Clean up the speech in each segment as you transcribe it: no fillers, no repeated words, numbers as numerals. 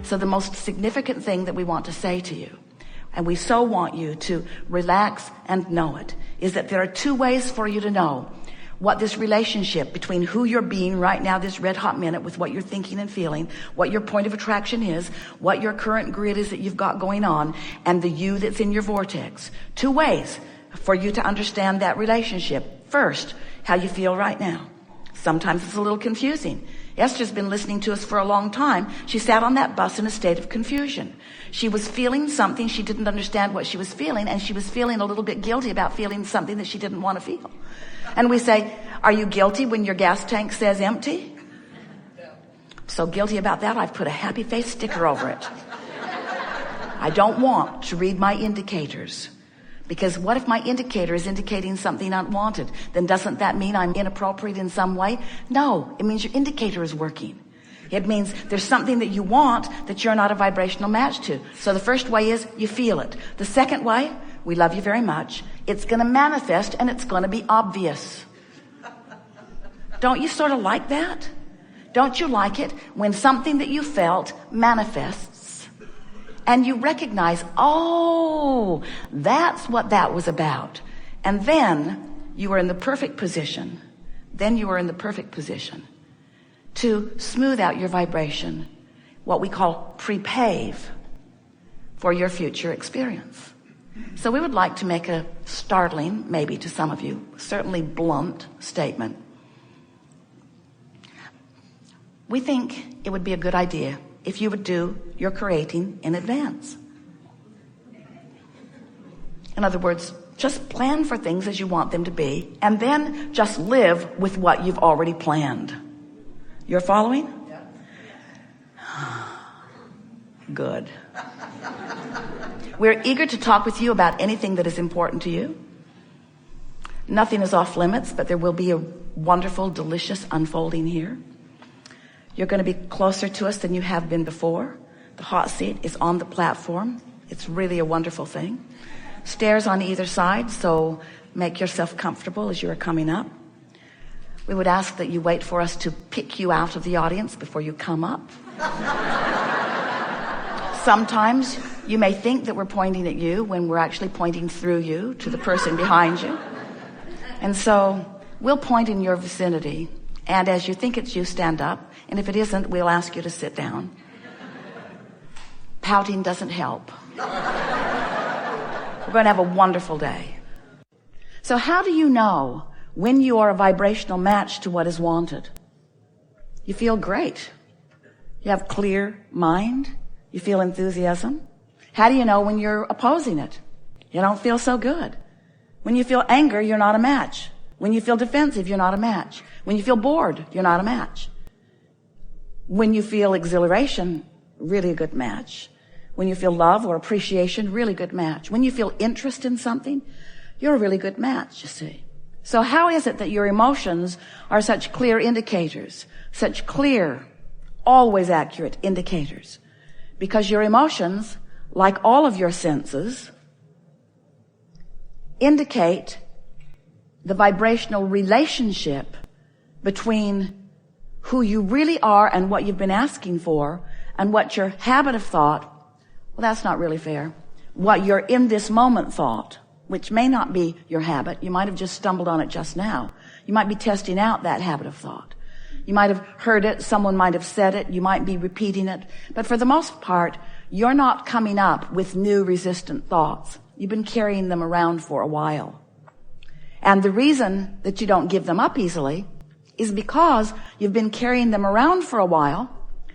So the most significant thing that we want to say to you, and we so want you to relax and know it, is that there are two ways for you to know what this relationship between who you're being right now, this red hot minute, with what you're thinking and feeling, what your point of attraction is, what your current grid is that you've got going on, and the you that's in your vortex. Two ways for you to understand that relationship. First, how you feel right now. Sometimes it's a little confusing. Esther's been listening to us for a long time. She sat on that bus in a state of confusion. She was feeling something. She didn't understand what she was feeling, and she was feeling a little bit guilty about feeling something that she didn't want to feel. And we say, are you guilty when your gas tank says empty? So guilty about that, I've put a happy face sticker over it. I don't want to read my indicators. Because what if my indicator is indicating something unwanted? Then doesn't that mean I'm inappropriate in some way? No, it means your indicator is working. It means there's something that you want that you're not a vibrational match to. So the first way is you feel it. The second way, we love you very much. It's going to manifest and it's going to be obvious. Don't you sort of like that? Don't you like it when something that you felt manifests and you recognize, oh, that's what that was about. And then you are in the perfect position. To smooth out your vibration, what we call prepave for your future experience. So we would like to make a startling, maybe to some of you, certainly blunt statement. We think it would be a good idea if you would do your creating in advance. In other words, just plan for things as you want them to be, and then just live with what you've already planned. You're following? Good. We're eager to talk with you about anything that is important to you. Nothing is off limits, but there will be a wonderful, delicious unfolding here. You're going to be closer to us than you have been before. The hot seat is on the platform. It's really a wonderful thing. Stairs on either side, so make yourself comfortable as you are coming up. We would ask that you wait for us to pick you out of the audience before you come up. Sometimes you may think that we're pointing at you when we're actually pointing through you to the person behind you. And so we'll point in your vicinity, and as you think it's you, stand up. And if it isn't, we'll ask you to sit down. Pouting doesn't help. We're going to have a wonderful day. So how do you know when you are a vibrational match to what is wanted? You feel great. You have clear mind. You feel enthusiasm. How do you know when you're opposing it? You don't feel so good. When you feel anger, you're not a match. When you feel defensive, you're not a match. When you feel bored, you're not a match. When you feel exhilaration, really a good match. When you feel love or appreciation, really good match. When you feel interest in something, you're a really good match, you see. So how is it that your emotions are such clear indicators, such clear, always accurate indicators? Because your emotions, like all of your senses, indicate the vibrational relationship between who you really are and what you've been asking for, and what your habit of thought, well, that's not really fair, what your in this moment thought, which may not be your habit. You might have just stumbled on it just now. You might be testing out that habit of thought. You might have heard it, someone might have said it, you might be repeating it, but for the most part, you're not coming up with new resistant thoughts. You've been carrying them around for a while. And the reason that you don't give them up easily is because you've been carrying them around for a while.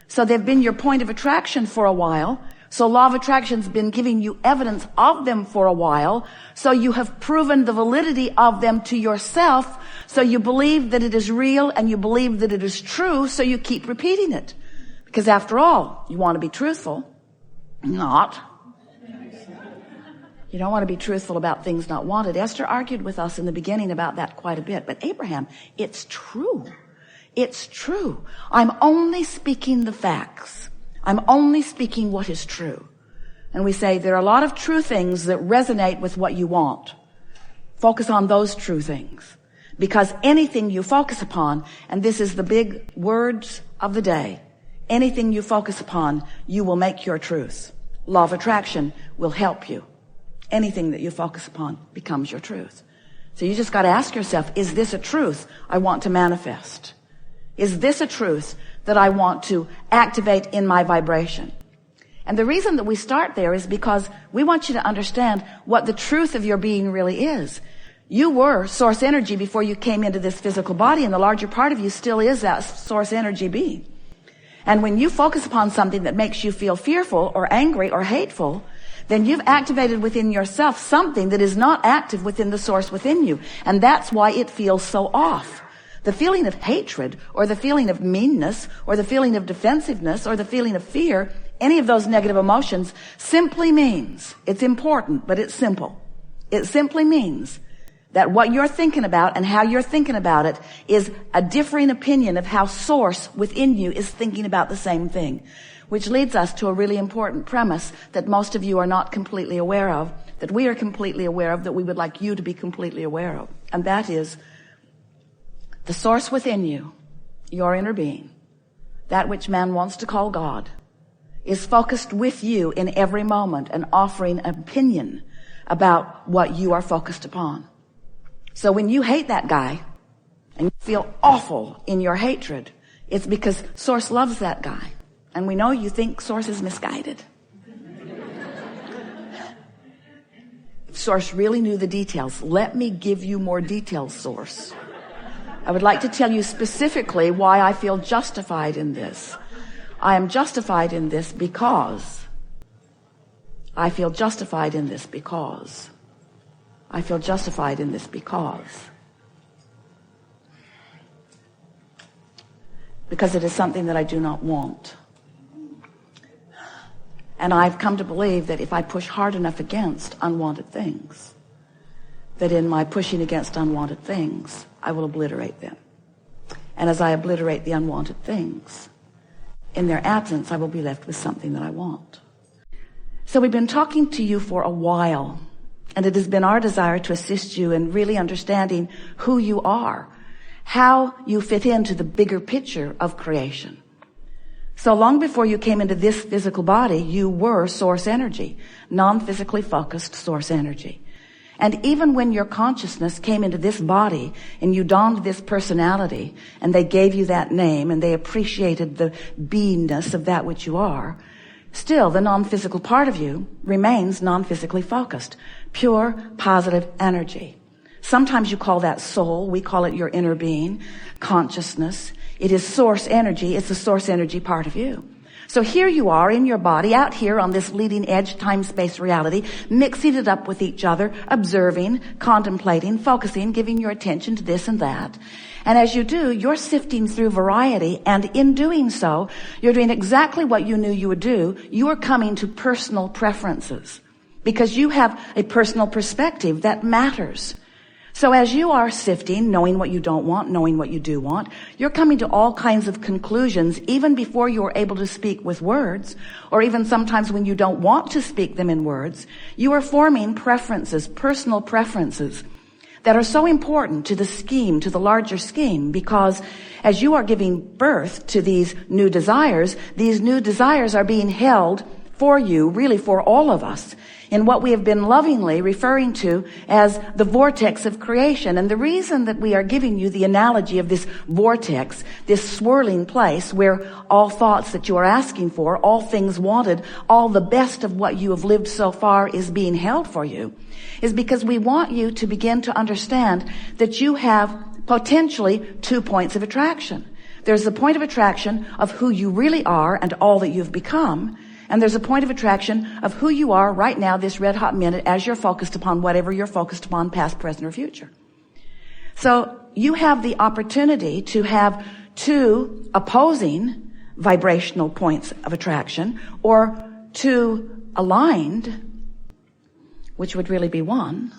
So they've been your point of attraction for a while. So law of attraction's been giving you evidence of them for a while. So you have proven the validity of them to yourself. So you believe that it is real and you believe that it is true. So you keep repeating it. Because after all, you want to be truthful. Not. You don't want to be truthful about things not wanted. Esther argued with us in the beginning about that quite a bit. But Abraham, it's true. It's true. I'm only speaking the facts. I'm only speaking what is true. And we say there are a lot of true things that resonate with what you want. Focus on those true things. Because anything you focus upon, and this is the big words of the day, Anything you focus upon, you will make your truth. Law of attraction will help you. Anything that you focus upon becomes your truth. So you just got to ask yourself, is this a truth I want to manifest? Is this a truth that I want to activate in my vibration? And the reason that we start there is because we want you to understand what the truth of your being really is. You were source energy before you came into this physical body, and the larger part of you still is that source energy being. And when you focus upon something that makes you feel fearful or angry or hateful, then you've activated within yourself something that is not active within the source within you. And that's why it feels so off. The feeling of hatred, or the feeling of meanness, or the feeling of defensiveness, or the feeling of fear, any of those negative emotions simply means, it's important, but it's simple. It simply means that what you're thinking about and how you're thinking about it is a differing opinion of how source within you is thinking about the same thing. Which leads us to a really important premise that most of you are not completely aware of, that we are completely aware of, that we would like you to be completely aware of. And that is the source within you, your inner being, that which man wants to call God, is focused with you in every moment and offering an opinion about what you are focused upon. So when you hate that guy and you feel awful in your hatred, it's because source loves that guy. And we know you think source is misguided. If source really knew the details, let me give you more details, source. I would like to tell you specifically why I feel justified in this. I am justified in this because I feel justified in this because I feel justified in this because it is something that I do not want. And I've come to believe that if I push hard enough against unwanted things, that in my pushing against unwanted things, I will obliterate them. And as I obliterate the unwanted things, in their absence, I will be left with something that I want. So we've been talking to you for a while, and it has been our desire to assist you in really understanding who you are, how you fit into the bigger picture of creation. So long before you came into this physical body, you were source energy, non-physically focused source energy. And even when your consciousness came into this body and you donned this personality and they gave you that name and they appreciated the beingness of that which you are, still the non-physical part of you remains non-physically focused, pure positive energy. Sometimes you call that soul. We call it your inner being, consciousness. It is source energy. It's the source energy part of you. So here you are in your body, out here on this leading edge time-space reality, mixing it up with each other, observing, contemplating, focusing, giving your attention to this and that. And as you do, you're sifting through variety, and in doing so, you're doing exactly what you knew you would do. You are coming to personal preferences because you have a personal perspective that matters. So as you are sifting, knowing what you don't want, knowing what you do want, you're coming to all kinds of conclusions even before you're able to speak with words, or even sometimes when you don't want to speak them in words. You are forming preferences, personal preferences, that are so important to the scheme, to the larger scheme, because as you are giving birth to these new desires are being held for you, really for all of us, in what we have been lovingly referring to as the vortex of creation. And the reason that we are giving you the analogy of this vortex, this swirling place where all thoughts that you are asking for, all things wanted, all the best of what you have lived so far is being held for you, is because we want you to begin to understand that you have potentially 2 points of attraction. There's the point of attraction of who you really are and all that you've become. And there's a point of attraction of who you are right now, this red hot minute, as you're focused upon whatever you're focused upon, past, present, or future. So you have the opportunity to have 2 opposing vibrational points of attraction, or 2 aligned, which would really be 1.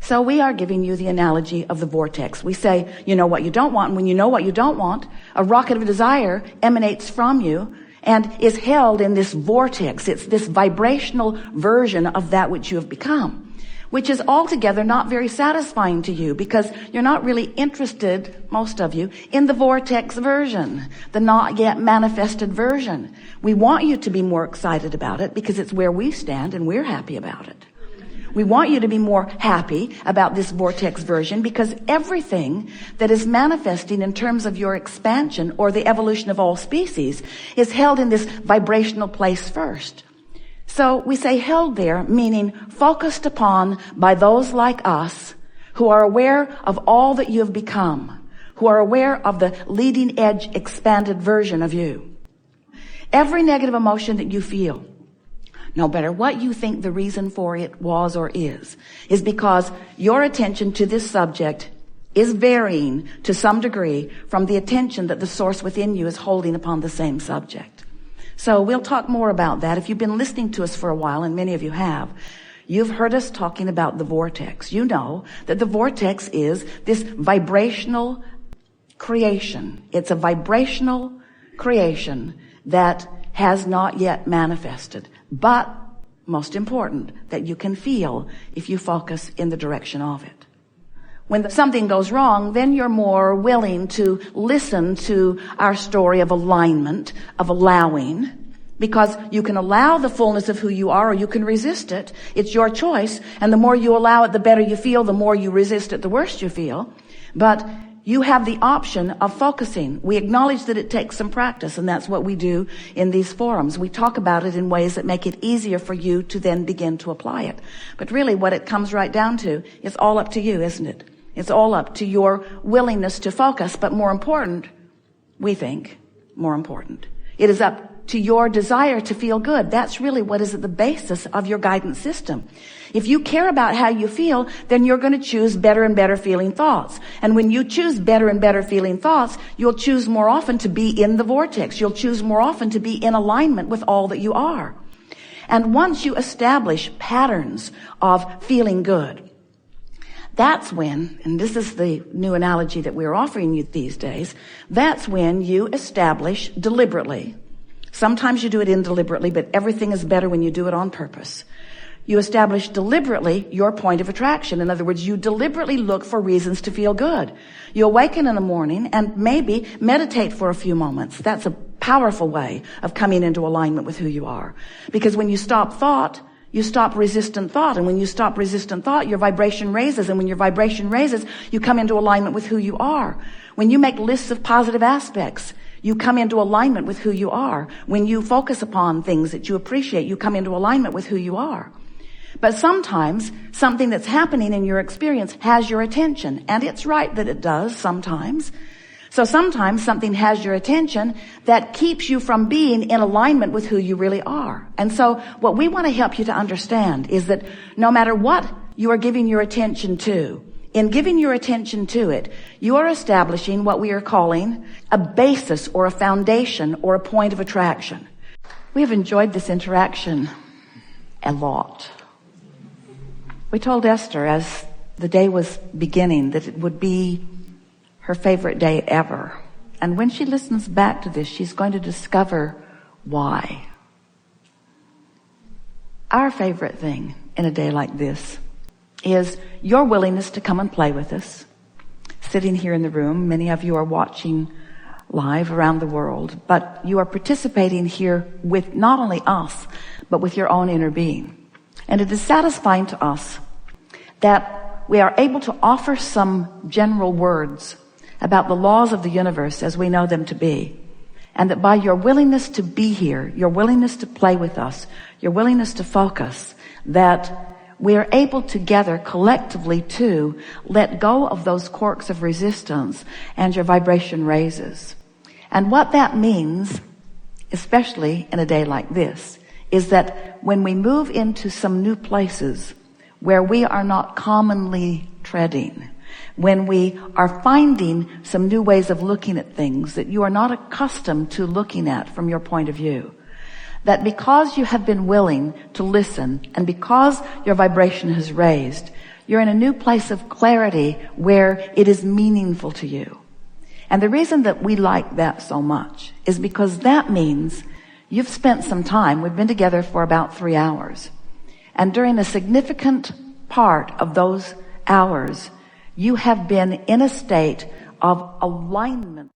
So we are giving you the analogy of the vortex. We say, you know what you don't want, and when you know what you don't want, a rocket of desire emanates from you and is held in this vortex. It's this vibrational version of that which you have become. which is altogether not very satisfying to you because you're not really interested, most of you, in the vortex version, the not yet manifested version. We want you to be more excited about it because it's where we stand and we're happy about it. We want you to be more happy about this vortex version because everything that is manifesting in terms of your expansion or the evolution of all species is held in this vibrational place first. So we say held there, meaning focused upon by those like us who are aware of all that you have become, who are aware of the leading edge expanded version of you. Every negative emotion that you feel, no matter what you think the reason for it was or is because your attention to this subject is varying to some degree from the attention that the source within you is holding upon the same subject. So we'll talk more about that. If you've been listening to us for a while, and many of you have, you've heard us talking about the vortex. You know that the vortex is this vibrational creation. It's a vibrational creation that has not yet manifested, but most important, that you can feel if you focus in the direction of it. When something goes wrong, then you're more willing to listen to our story of alignment, of allowing, because you can allow the fullness of who you are or you can resist it. It's your choice. And the more you allow it, the better you feel. The more you resist it, the worse you feel. But you have the option of focusing. We acknowledge that it takes some practice, and that's what we do in these forums. We talk about it in ways that make it easier for you to then begin to apply it. But really what it comes right down to, it's all up to you, isn't it? It's all up to your willingness to focus, but more important, we think, more important, it is up to your desire to feel good. That's really what is at the basis of your guidance system. If you care about how you feel, then you're going to choose better and better feeling thoughts. And when you choose better and better feeling thoughts, you'll choose more often to be in the vortex. You'll choose more often to be in alignment with all that you are. And once you establish patterns of feeling good, that's when, and this is the new analogy that we're offering you these days, that's when you establish deliberately. Sometimes you do it indeliberately, but everything is better when you do it on purpose. You establish deliberately your point of attraction. In other words, you deliberately look for reasons to feel good. You awaken in the morning and maybe meditate for a few moments. That's a powerful way of coming into alignment with who you are. Because when you stop thought, you stop resistant thought. And when you stop resistant thought, your vibration raises. And when your vibration raises, you come into alignment with who you are. When you make lists of positive aspects, you come into alignment with who you are. When you focus upon things that you appreciate, you come into alignment with who you are. But sometimes something that's happening in your experience has your attention. And it's right that it does sometimes. So sometimes something has your attention that keeps you from being in alignment with who you really are. And so what we want to help you to understand is that no matter what you are giving your attention to, in giving your attention to it, you are establishing what we are calling a basis or a foundation or a point of attraction. We have enjoyed this interaction a lot. We told Esther as the day was beginning that it would be her favorite day ever. And when she listens back to this, she's going to discover why. Our favorite thing in a day like this is your willingness to come and play with us. Sitting here in the room, many of you are watching live around the world, but you are participating here with not only us, but with your own inner being. And it is satisfying to us that we are able to offer some general words about the laws of the universe as we know them to be. And that by your willingness to be here, your willingness to play with us, your willingness to focus, that we are able together collectively to let go of those corks of resistance and your vibration raises. And what that means, especially in a day like this, is that when we move into some new places where we are not commonly treading, when we are finding some new ways of looking at things that you are not accustomed to looking at from your point of view, that because you have been willing to listen and because your vibration has raised, you're in a new place of clarity where it is meaningful to you. And the reason that we like that so much is because that means you've spent some time. We've been together for about 3 hours. And during a significant part of those hours, you have been in a state of alignment.